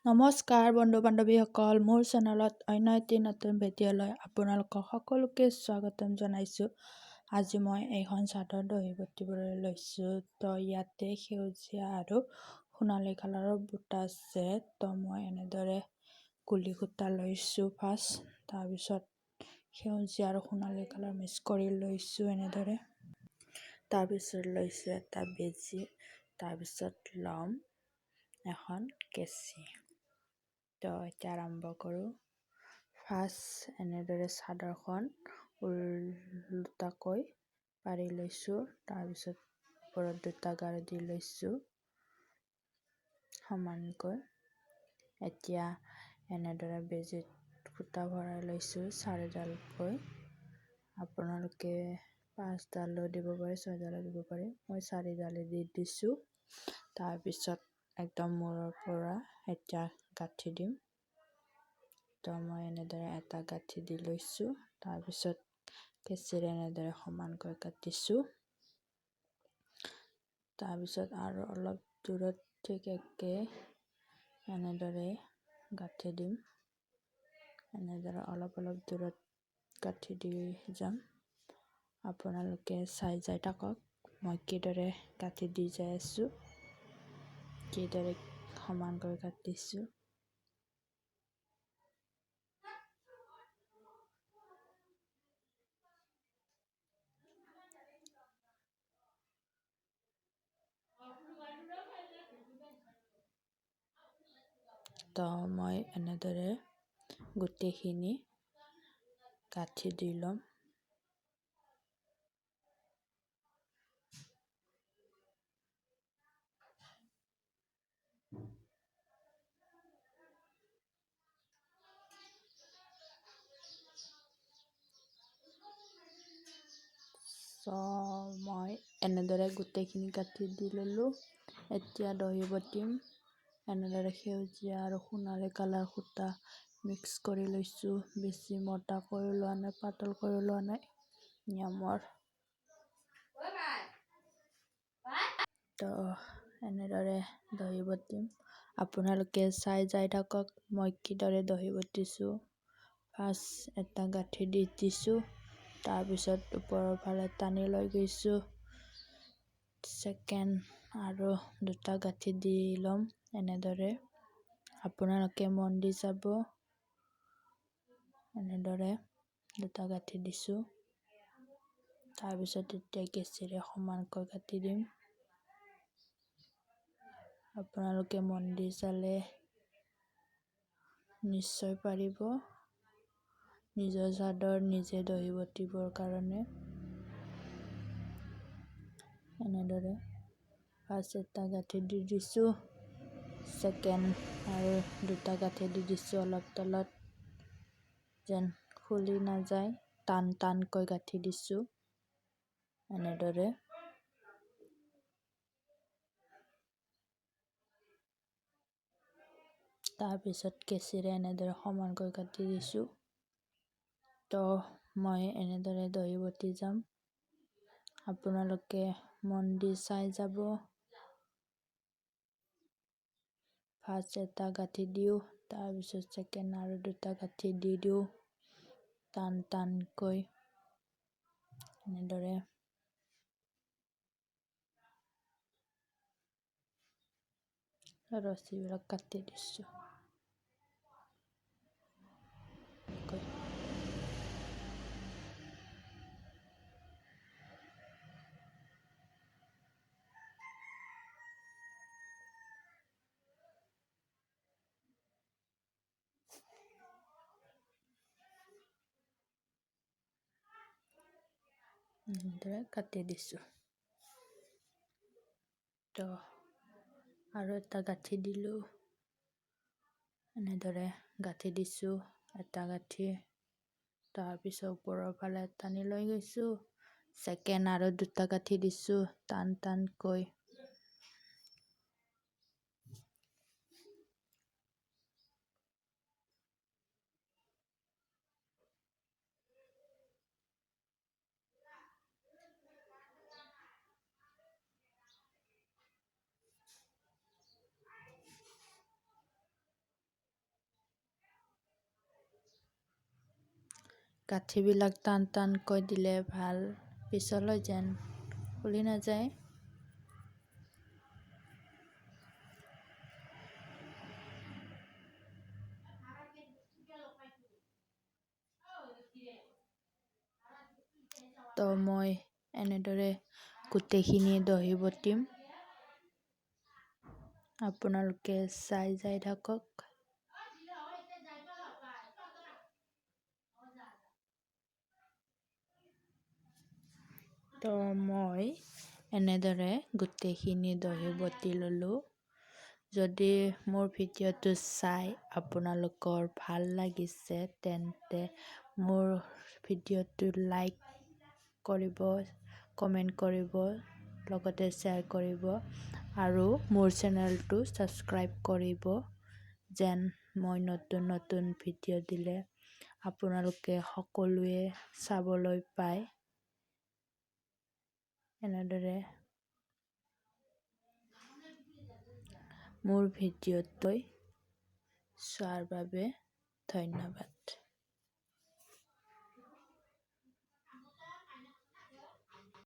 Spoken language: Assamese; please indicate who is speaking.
Speaker 1: নমস্কাৰ বন্ধু বান্ধৱীসকল, মোৰ চেনেলত অন্য এটি নতুন ভিডিঅ'লৈ আপোনালোকক সকলোকে স্বাগতম জনাইছোঁ। আজি মই এখন চাদৰ দহি বটিবলৈ লৈছোঁ। তো ইয়াতে সেউজীয়া আৰু সোণালী কালাৰৰ বুটা আছে। তো মই এনেদৰে গুলি সূতা লৈছোঁ ফাৰ্ষ্ট, তাৰপিছত সেউজীয়া আৰু সোণালী কালাৰ মিক্স কৰি লৈছোঁ এনেদৰে। তাৰপিছত লৈছোঁ এটা বেজি, তাৰপিছত ল'ম এখন কেঁচি। তো এতিয়া আৰম্ভ কৰোঁ। ফাৰ্ষ্ট এনেদৰে চাদৰখন ওলোটাকৈ পাৰি লৈছোঁ, তাৰপিছত ওপৰত দুটা গাৰু দি লৈছোঁ সমানকৈ। এতিয়া এনেদৰে বেজিত সূতা ভৰাই লৈছোঁ 4ডালকৈ। আপোনালোকে 5ডালো দিব পাৰে, 6ডালো দিব পাৰে। মই 4ডালে দি দিছোঁ। তাৰপিছত একদম মূৰৰ পৰা এতিয়া গাঁঠি দিম। তো মই এনেদৰে এটা গাঁঠি দি লৈছোঁ, তাৰপিছত কেঁচিৰে এনেদৰে সমানকৈ কাটিছোঁ। তাৰপিছত আৰু অলপ দূৰত ঠিক একে এনেদৰে গাঁঠি দিম। এনেদৰে অলপ দূৰত গাঁঠি দি যাম। আপোনালোকে চাই যাই থাকক মই কিদৰে গাঁঠি দি যাই আছোঁ, কিদৰে সমানকৈ কাটিছোঁ। তো মই এনেদৰে গোটেইখিনি গাঁঠি দি ল'ম। মই এনেদৰে গোটেইখিনি গাঁঠি দি ল'লোঁ। এতিয়া দহি বটিম। এনেদৰে সেউজীয়া আৰু সোণালী কালাৰ সূতা মিক্স কৰি লৈছোঁ। বেছি মোটা কৰি লোৱা নাই, পাতল কৰি লোৱা নাই, নিয়মৰ। তো এনেদৰে দহি বটিম। আপোনালোকে চাই যাই থাকক মই কিদৰে দহি বটিছোঁ। ফাৰ্ষ্ট এটা গাঁঠি দি দিছোঁ, তাৰপিছত ওপৰৰ ফালে টানি লৈ গৈছোঁ। ছেকেণ্ড আৰু দুটা গাঁঠি দি ল'ম এনেদৰে। আপোনালোকে মন দি যাব। এনেদৰে দুটা গাঁঠি দিছোঁ, তাৰপিছত এতিয়া কেঁচিৰে সমানকৈ কাটি দিম। আপোনালোকে মন দি চালে নিশ্চয় পাৰিব নিজৰ চাদৰ নিজে দহি বটিবৰ কাৰণে। এনেদৰে ফাৰ্ষ্ট এটা গাঁঠি দি দিছোঁ, ছেকেণ্ড আৰু দুটা গাঁঠি দি দিছোঁ অলপ তলত, যেন খুলি নাযায়, টানকৈ গাঁঠি দিছোঁ এনেদৰে। তাৰপিছত কেঁচিৰে এনেদৰে সমানকৈ কাটি দিছোঁ। তো মই এনেদৰে দহি বটি যাম। আপোনালোকে মন দি চাই যাব। ফাৰ্ষ্ট এটা গাঁঠি দিওঁ, তাৰপিছত ছেকেণ্ড আৰু দুটা গাঁঠি দি দিওঁ টানকৈ এনেদৰে। ৰছীবিলাক কাটি দিছোঁ। এনেদৰে কাটি দিছোঁ। তো আৰু এটা গাঁঠি দিলোঁ, এনেদৰে গাঁঠি দিছোঁ এটা গাঁঠি, তাৰপিছত ওপৰৰ ফালে টানি লৈ গৈছোঁ। ছেকেণ্ড আৰু দুটা গাঁঠি দিছোঁ টানকৈ। গাঁঠিবিলাক টান টানকৈ দিলে ভাল, পিছলৈ যেন খুলি নাযায়। তো মই এনেদৰে গোটেইখিনি দহি বটিম, আপোনালোকে চাই যাই থাকক। তো মই এনেদৰে গোটেইখিনি দহি বটি ল'লোঁ। যদি মোৰ ভিডিঅ'টো চাই আপোনালোকৰ ভাল লাগিছে তেন্তে মোৰ ভিডিঅ'টো লাইক কৰিব, কমেণ্ট কৰিব, লগতে শ্বেয়াৰ কৰিব আৰু মোৰ চেনেলটো ছাবস্ক্ৰাইব কৰিব, যেন মই নতুন নতুন ভিডিঅ' দিলে আপোনালোকে সকলোৱে চাবলৈ পায়। এনেদৰে মোৰ ভিডিঅ'টো চোৱাৰ বাবে ধন্যবাদ।